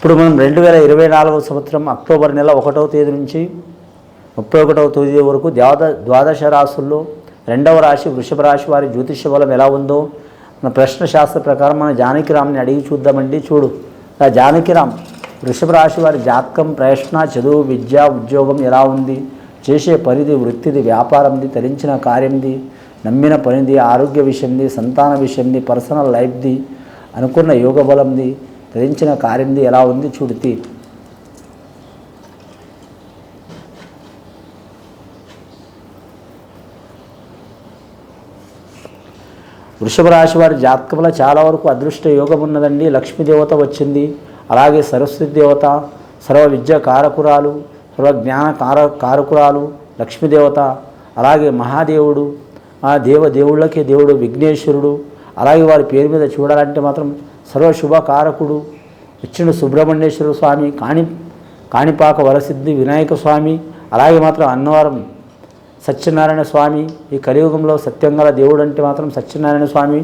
ఇప్పుడు మనం 2024 సంవత్సరం అక్టోబర్ నెల 1వ తేదీ నుంచి 31వ తేదీ వరకు ద్వాదశ రాశుల్లో 2వ రాశి వృషభ రాశి వారి జ్యోతిష్య బలం ఎలా ఉందో మన ప్రశ్న శాస్త్ర ప్రకారం మన జానకిరామ్ని అడిగి చూద్దామండి. చూడు ఆ జానకిరామ్ వృషభ రాశి వారి జాతకం, ప్రశ్న, చదువు, విద్య, ఉద్యోగం ఎలా ఉంది, చేసే పనిది, వృత్తిది, వ్యాపారంది, తరించిన కార్యంది, నమ్మిన పనిది, ఆరోగ్య విషయంది, సంతాన విషయంది, పర్సనల్ లైఫ్ది, అనుకున్న యోగ బలంది, ధరించిన కార్యంది ఎలా ఉంది చూడితే వృషభ రాశి వారి జాతకంలో చాలా వరకు అదృష్ట యోగం ఉన్నదండి. లక్ష్మీదేవత వచ్చింది, అలాగే సరస్వతి దేవత, సర్వ విద్య కారకురాలు, సర్వ జ్ఞాన కారకురాలు లక్ష్మీదేవత, అలాగే మహాదేవుడు, ఆ దేవుళ్ళకి దేవుడు విఘ్నేశ్వరుడు, అలాగే వారి పేరు మీద చూడాలంటే మాత్రం సర్వశుభకారకుడు విష్ణుడు సుబ్రహ్మణ్యేశ్వర స్వామి, కాణిపాక వరసిద్ధి వినాయక స్వామి, అలాగే మాత్రం అన్నవరం సత్యనారాయణ స్వామి. ఈ కలియుగంలో సత్యంగల దేవుడు అంటే మాత్రం సత్యనారాయణ స్వామి.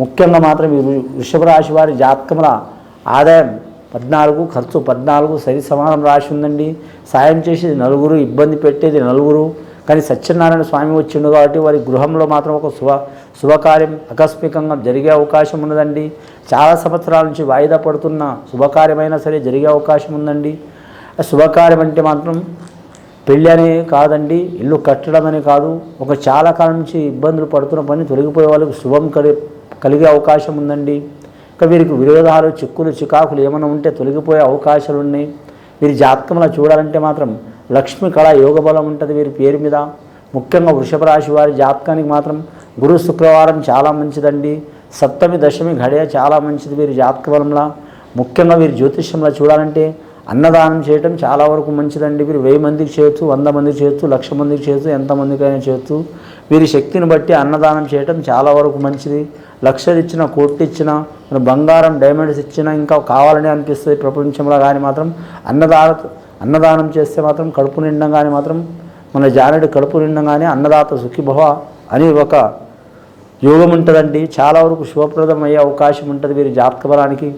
ముఖ్యంగా మాత్రం ఈ వృషభ రాశి వారి జాతకముల ఆదాయం 14, ఖర్చు 14 సరి సమానం రాశి ఉందండి. సాయం చేసేది నలుగురు, ఇబ్బంది పెట్టేది నలుగురు. కానీ సత్యనారాయణ స్వామి వచ్చిండు కాబట్టి వారి గృహంలో మాత్రం ఒక శుభకార్యం ఆకస్మికంగా జరిగే అవకాశం ఉన్నదండి. చాలా సంవత్సరాల నుంచి వాయిదా పడుతున్న శుభకార్యమైనా సరే జరిగే అవకాశం ఉందండి. శుభకార్యం అంటే మాత్రం పెళ్ళి అనే కాదండి, ఇల్లు కట్టడం అనే కాదు, ఒక చాలా కాలం నుంచి ఇబ్బందులు పడుతున్న పని తొలగిపోయే వాళ్ళకి శుభం కలిగే అవకాశం ఉందండి. ఇంకా వీరికి విరోధాలు, చిక్కులు, చికాకులు ఏమైనా ఉంటే తొలగిపోయే అవకాశాలు ఉన్నాయి. వీరి జాతకంలో చూడాలంటే మాత్రం లక్ష్మి కళ యోగ బలం ఉంటుంది వీరి పేరు మీద. ముఖ్యంగా వృషభ రాశి వారి జాతకానికి మాత్రం గురు శుక్రవారం చాలా మంచిదండి. సప్తమి, దశమి ఘడియ చాలా మంచిది వీరి జాతక బలంలో. ముఖ్యంగా వీరి జ్యోతిష్యంలో చూడాలంటే అన్నదానం చేయటం చాలా వరకు మంచిదండి. వీరు 1000 మందికి చేయొచ్చు, 100 మందికి చేయొచ్చు, 1,00,000 మందికి చేయొచ్చు, ఎంతమందికైనా చేయొచ్చు. వీరి శక్తిని బట్టి అన్నదానం చేయటం చాలా వరకు మంచిది. 1,00,000 ఇచ్చినా, 1,00,00,000 ఇచ్చినా, మన బంగారం, డైమండ్స్ ఇచ్చినా ఇంకా కావాలని అనిపిస్తుంది ప్రపంచంలో. కానీ మాత్రం అన్నదానం చేస్తే మాత్రం కడుపు నిండగానే మాత్రం మన జానుడి కడుపు నిండగానే అన్నదాత సుఖీభవ అని ఒక యోగం ఉంటుందండి. చాలా వరకు శుభప్రదం అయ్యే అవకాశం ఉంటుంది వీరి జాతక బలానికి.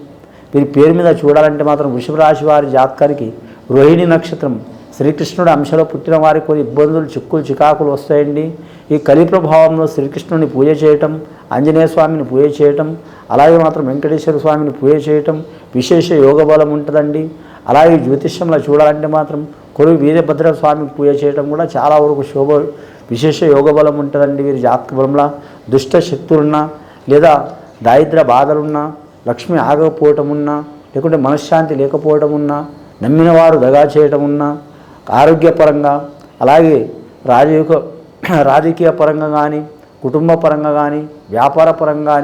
వీరి పేరు మీద చూడాలంటే మాత్రం వృషభ రాశి వారి జాతకానికి రోహిణి నక్షత్రం, శ్రీకృష్ణుడు అంశలో పుట్టిన వారికి కొన్ని ఇబ్బందులు, చిక్కులు, చికాకులు వస్తాయండి. ఈ కలి ప్రభావంలో శ్రీకృష్ణుని పూజ చేయటం, ఆంజనేయ స్వామిని పూజ చేయటం, అలాగే మాత్రం వెంకటేశ్వర స్వామిని పూజ చేయటం విశేష యోగ బలం ఉంటుందండి. అలాగే జ్యోతిష్యంలో చూడాలంటే మాత్రం కొరువు వీరభద్ర స్వామికి పూజ చేయటం కూడా చాలా వరకు విశేష యోగ బలం ఉంటుందండి. వీరి జాతక బలంలో దుష్ట శక్తులున్నా, లేదా దారిద్ర బాధలున్నా, లక్ష్మి ఆగకపోవటం ఉన్నా, లేకుంటే మనశ్శాంతి లేకపోవటం ఉన్నా, నమ్మిన వారు దగా చేయటం ఉన్నా, ఆరోగ్యపరంగా, అలాగే రాజకీయ పరంగా కానీ, కుటుంబ పరంగా కానీ, వ్యాపార పరంగా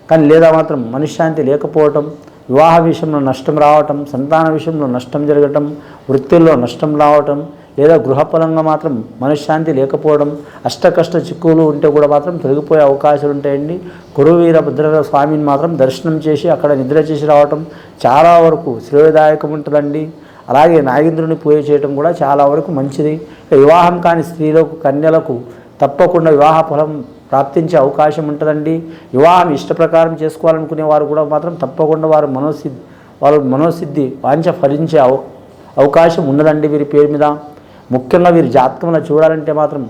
కానీ లేదా మాత్రం మనశ్శాంతి లేకపోవటం, వివాహ విషయంలో నష్టం రావటం, సంతాన విషయంలో నష్టం జరగటం, వృత్తుల్లో నష్టం రావటం, లేదా గృహపరంగా మాత్రం మనశ్శాంతి లేకపోవడం, అష్టకష్ట చిక్కులు ఉంటే కూడా మాత్రం తొలగిపోయే అవకాశాలు ఉంటాయండి. కొరువు వీరభద్ర స్వామిని మాత్రం దర్శనం చేసి అక్కడ నిద్ర చేసి రావటం చాలా వరకు శ్రేయదాయకం ఉంటుందండి. అలాగే నాగేంద్రుని పూజ చేయటం కూడా చాలా వరకు మంచిది. వివాహం కాని స్త్రీలకు, కన్యలకు తప్పకుండా వివాహ ఫలం ప్రాప్తించే అవకాశం ఉంటుందండి. వివాహం ఇష్టప్రకారం చేసుకోవాలనుకునే వారు కూడా మాత్రం తప్పకుండా వారు మనోసిద్ధి వాంఛ ఫలించే అవకాశం ఉన్నదండి వీరి పేరు మీద. ముఖ్యంగా వీరి జాతకంలో చూడాలంటే మాత్రం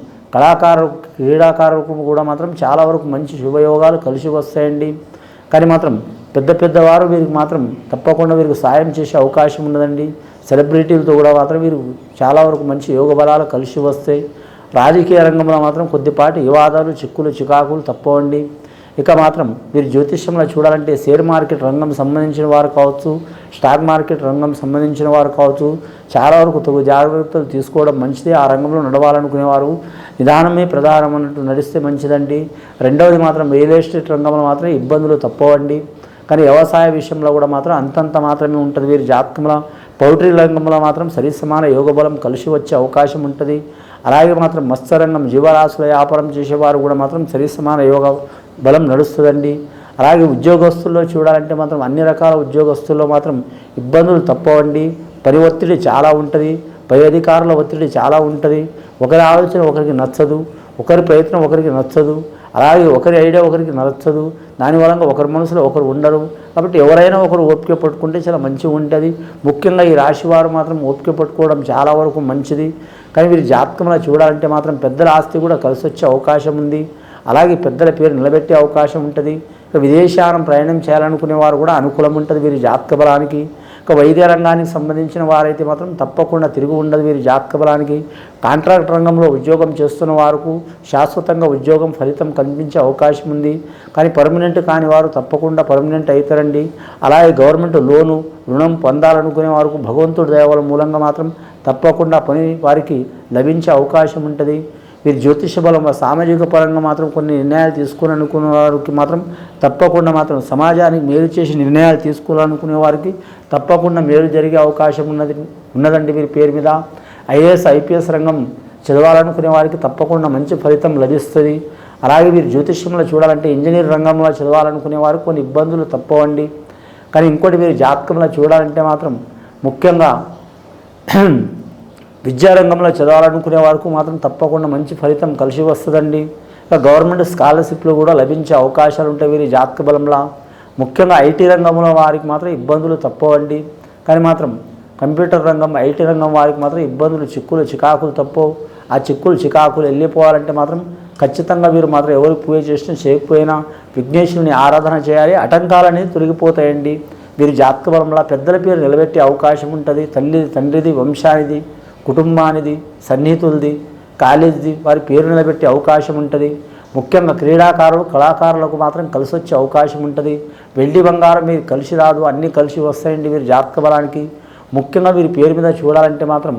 క్రీడాకారులకు కూడా మాత్రం చాలా వరకు మంచి శుభయోగాలు కలిసి వస్తాయండి. కానీ మాత్రం పెద్దవారు వీరికి మాత్రం తప్పకుండా వీరికి సాయం చేసే అవకాశం ఉన్నదండి. సెలబ్రిటీలతో కూడా మాత్రం వీరు చాలా వరకు మంచి యోగ బలాలు కలిసి వస్తాయి. రాజకీయ రంగంలో మాత్రం కొద్దిపాటి వివాదాలు, చిక్కులు, చికాకులు తప్పవండి. ఇక మాత్రం వీరి జ్యోతిష్యంలో చూడాలంటే షేర్ మార్కెట్ రంగం సంబంధించిన వారు కావచ్చు, స్టాక్ మార్కెట్ రంగం సంబంధించిన వారు కావచ్చు, చాలా వరకు తగు జాగ్రత్తలు తీసుకోవడం మంచిది. ఆ రంగంలో నడవాలనుకునేవారు నిదానమే ప్రధానం అన్నట్టు నడిస్తే మంచిదండి. రెండవది మాత్రం రియల్ ఎస్టేట్ రంగంలో మాత్రం ఇబ్బందులు తప్పవండి. కానీ వ్యవసాయ విషయంలో కూడా మాత్రం అంతంత మాత్రమే ఉంటుంది వీరి జాతకంలో. పౌల్ట్రీ రంగంలో మాత్రం సరిసమాన యోగ బలం కలిసి వచ్చే అవకాశం ఉంటుంది. అలాగే మాత్రం మత్స్యరంగం, జీవరాశుల వ్యాపారం చేసేవారు కూడా మాత్రం సరిసమాన యోగ బలం నడుస్తుందండి. అలాగే ఉద్యోగస్తుల్లో చూడాలంటే మాత్రం అన్ని రకాల ఉద్యోగస్తుల్లో మాత్రం ఇబ్బందులు తప్పవండి. పని ఒత్తిడి చాలా ఉంటుంది, పై అధికారుల ఒత్తిడి చాలా ఉంటుంది. ఒకరి ఆలోచన ఒకరికి నచ్చదు, ఒకరి ప్రయత్నం ఒకరికి నచ్చదు, అలాగే ఒకరి ఐడియా ఒకరికి నచ్చదు, దానివల్ల ఒకరి మనసులో ఒకరు ఉండరు. కాబట్టి ఎవరైనా ఒకరు ఓపిక పట్టుకుంటే చాలా మంచిగా ఉంటుంది. ముఖ్యంగా ఈ రాశి వారు మాత్రం ఓపిక పట్టుకోవడం చాలా వరకు మంచిది. కానీ వీరి జాతకంలో చూడాలంటే మాత్రం పెద్దల ఆస్తి కూడా కలిసి వచ్చే అవకాశం ఉంది. అలాగే పెద్దల పేరు నిలబెట్టే అవకాశం ఉంటుంది. ఇక విదేశానం ప్రయాణం చేయాలనుకునే వారు కూడా అనుకూలం ఉంటుంది వీరి జాతక బలానికి. ఇక వైద్య రంగానికి సంబంధించిన వారైతే మాత్రం తప్పకుండా తిరిగి ఉండదు వీరి జాతక బలానికి. కాంట్రాక్ట్ రంగంలో ఉద్యోగం చేస్తున్న వారికి శాశ్వతంగా ఉద్యోగం ఫలితం కనిపించే అవకాశం ఉంది. కానీ పర్మనెంట్ కాని వారు తప్పకుండా పర్మనెంట్ అవుతారండి. అలాగే గవర్నమెంట్ లోను రుణం పొందాలనుకునే వారికి భగవంతుడి దయవల మూలంగా మాత్రం తప్పకుండా పని వారికి లభించే అవకాశం ఉంటుంది. వీరి జ్యోతిష బలం సామాజిక పరంగా మాత్రం కొన్ని నిర్ణయాలు తీసుకోవాలనుకునే వారికి మాత్రం తప్పకుండా మాత్రం సమాజానికి మేలు చేసి నిర్ణయాలు తీసుకోవాలనుకునే వారికి తప్పకుండా మేలు జరిగే అవకాశం ఉన్నదండి వీరి పేరు మీద. ఐఏఎస్ ఐపీఎస్ రంగం చదవాలనుకునే వారికి తప్పకుండా మంచి ఫలితం లభిస్తుంది. అలాగే వీరు జ్యోతిష్యంలో చూడాలంటే ఇంజనీర్ రంగంలో చదవాలనుకునే వారికి కొన్ని ఇబ్బందులు తప్పవండి. కానీ ఇంకోటి వీరి జాతకంలో చూడాలంటే మాత్రం ముఖ్యంగా విద్యారంగంలో చదవాలనుకునే వారికి మాత్రం తప్పకుండా మంచి ఫలితం కలిసి వస్తుందండి. ఇక గవర్నమెంట్ స్కాలర్షిప్లు కూడా లభించే అవకాశాలు ఉంటాయి వీరి జాతక బలంలో. ముఖ్యంగా ఐటీ రంగంలో వారికి మాత్రం ఇబ్బందులు తప్పవండి. కానీ మాత్రం కంప్యూటర్ రంగం ఐటీ రంగం వారికి మాత్రం ఇబ్బందులు చికాకులు తప్పవు. ఆ చికాకులు వెళ్ళిపోవాలంటే మాత్రం ఖచ్చితంగా వీరు మాత్రం ఎవరు పూజ చేసినా చేయకపోయినా విఘ్నేశ్వరుని ఆరాధన చేయాలి. ఆటంకాలనేవి తొలగిపోతాయండి. వీరి జాతక బలంలో పెద్దల పేరు నిలబెట్టే అవకాశం ఉంటుంది. తండ్రిది, వంశానిది, కుటుంబానిది, సన్నిహితులది, కాలేజీది వారి పేరు నిలబెట్టే అవకాశం ఉంటుంది. ముఖ్యంగా క్రీడాకారులు కళాకారులకు మాత్రం కలిసి వచ్చే అవకాశం ఉంటుంది. వెండి బంగారం మీరు కలిసి రాదు, అన్నీ కలిసి వస్తాయండి వీరి జాతక బలానికి. ముఖ్యంగా వీరి పేరు మీద చూడాలంటే మాత్రం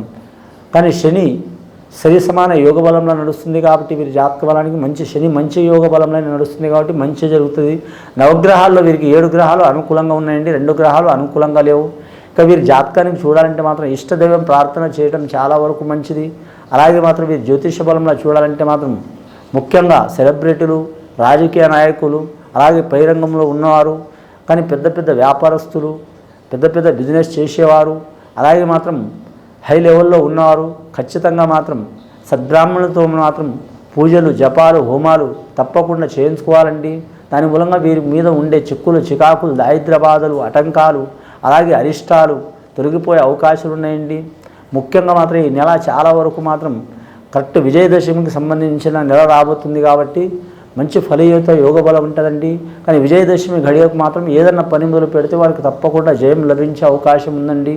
కానీ శని సరి సమాన యోగ బలంలో నడుస్తుంది కాబట్టి వీరి జాతక బలానికి మంచి యోగ బలంలో నడుస్తుంది కాబట్టి మంచి జరుగుతుంది. నవగ్రహాల్లో వీరికి 7 గ్రహాలు అనుకూలంగా ఉన్నాయండి, 2 గ్రహాలు అనుకూలంగా లేవు. ఇక వీరి జాతకానికి చూడాలంటే మాత్రం ఇష్టదైవం ప్రార్థన చేయడం చాలా వరకు మంచిది. అలాగే మాత్రం వీరి జ్యోతిష బలంలో చూడాలంటే మాత్రం ముఖ్యంగా సెలబ్రిటీలు, రాజకీయ నాయకులు, అలాగే పై రంగంలో ఉన్నవారు, కానీ పెద్ద వ్యాపారస్తులు, పెద్ద బిజినెస్ చేసేవారు, అలాగే మాత్రం హై లెవెల్లో ఉన్నవారు ఖచ్చితంగా మాత్రం సద్బ్రాహ్మణులతో మాత్రం పూజలు, జపాలు, హోమాలు తప్పకుండా చేయించుకోవాలండి. దాని మూలంగా వీరి మీద ఉండే చికాకులు, దారిద్ర్య బాధలు, ఆటంకాలు, అలాగే అరిష్టాలు తొలగిపోయే అవకాశాలు ఉన్నాయండి. ముఖ్యంగా మాత్రం ఈ నెల చాలా వరకు మాత్రం కరెక్ట్ విజయదశమికి సంబంధించిన నెల రాబోతుంది కాబట్టి మంచి ఫలయుత యోగ బలం ఉంటుందండి. కానీ విజయదశమి గడియకు మాత్రం ఏదన్నా పని మొదలు పెడితే వారికి తప్పకుండా జయం లభించే అవకాశం ఉందండి.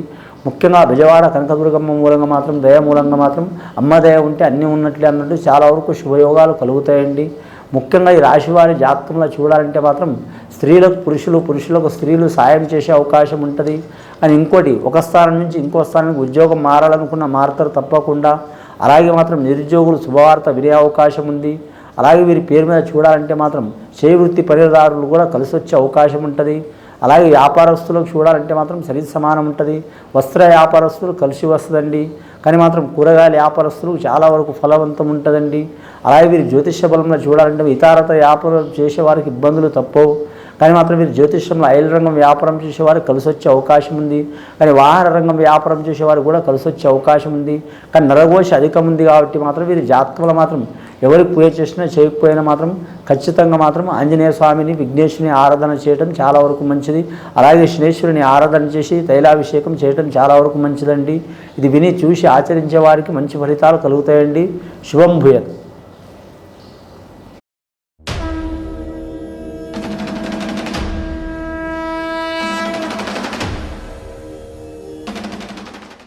ముఖ్యంగా విజయవాడ కనకదుర్గమ్మ మూలంగా మాత్రం దయ మూలంగా మాత్రం అమ్మ దయ ఉంటే అన్నీ ఉన్నట్లే అన్నట్టు చాలా వరకు శుభయోగాలు కలుగుతాయండి. ముఖ్యంగా ఈ రాశి వారి జాతకంలో చూడాలంటే మాత్రం స్త్రీలకు పురుషులకు స్త్రీలు సాయం చేసే అవకాశం ఉంటుంది. అని ఇంకోటి ఒక స్థానం నుంచి ఇంకో స్థానానికి ఉద్యోగం మారాలనుకున్న మారుతారు తప్పకుండా. అలాగే మాత్రం నిరుద్యోగులు శుభవార్త వినే అవకాశం ఉంది. అలాగే వీరి పేరు మీద చూడాలంటే మాత్రం చేయి వృత్తి పరిదారులు కూడా కలిసి వచ్చే అవకాశం ఉంటుంది. అలాగే వ్యాపారస్తులకు చూడాలంటే మాత్రం సరి సమానం ఉంటుంది. వస్త్ర వ్యాపారస్తులు కలిసి వస్తుందండి. కానీ మాత్రం కూరగాయల వ్యాపారస్తులు చాలా వరకు ఫలవంతం ఉంటుందండి. అలాగే వీరి జ్యోతిష్య బలంలో చూడాలంటే ఇతరత వ్యాపారం చేసేవారికి ఇబ్బందులు తప్పవు. కానీ మాత్రం వీరు జ్యోతిష్యంలో ఆయిల్ రంగం వ్యాపారం చేసేవారికి కలిసి వచ్చే అవకాశం ఉంది. కానీ వాహన రంగం వ్యాపారం చేసేవారికి కూడా కలిసి వచ్చే అవకాశం ఉంది. కానీ నరఘోష అధికం ఉంది కాబట్టి మాత్రం వీరి జాతకంలో మాత్రం ఎవరికి పూజ చేసినా చేయకపోయినా మాత్రం ఖచ్చితంగా మాత్రం ఆంజనేయ స్వామిని, విఘ్నేశ్వరుని ఆరాధన చేయడం చాలా వరకు మంచిది. అలాగే శనేశ్వరుని ఆరాధన చేసి తైలాభిషేకం చేయడం చాలా వరకు మంచిదండి. ఇది విని చూసి ఆచరించే వారికి మంచి ఫలితాలు కలుగుతాయండి. శుభం భూయత్.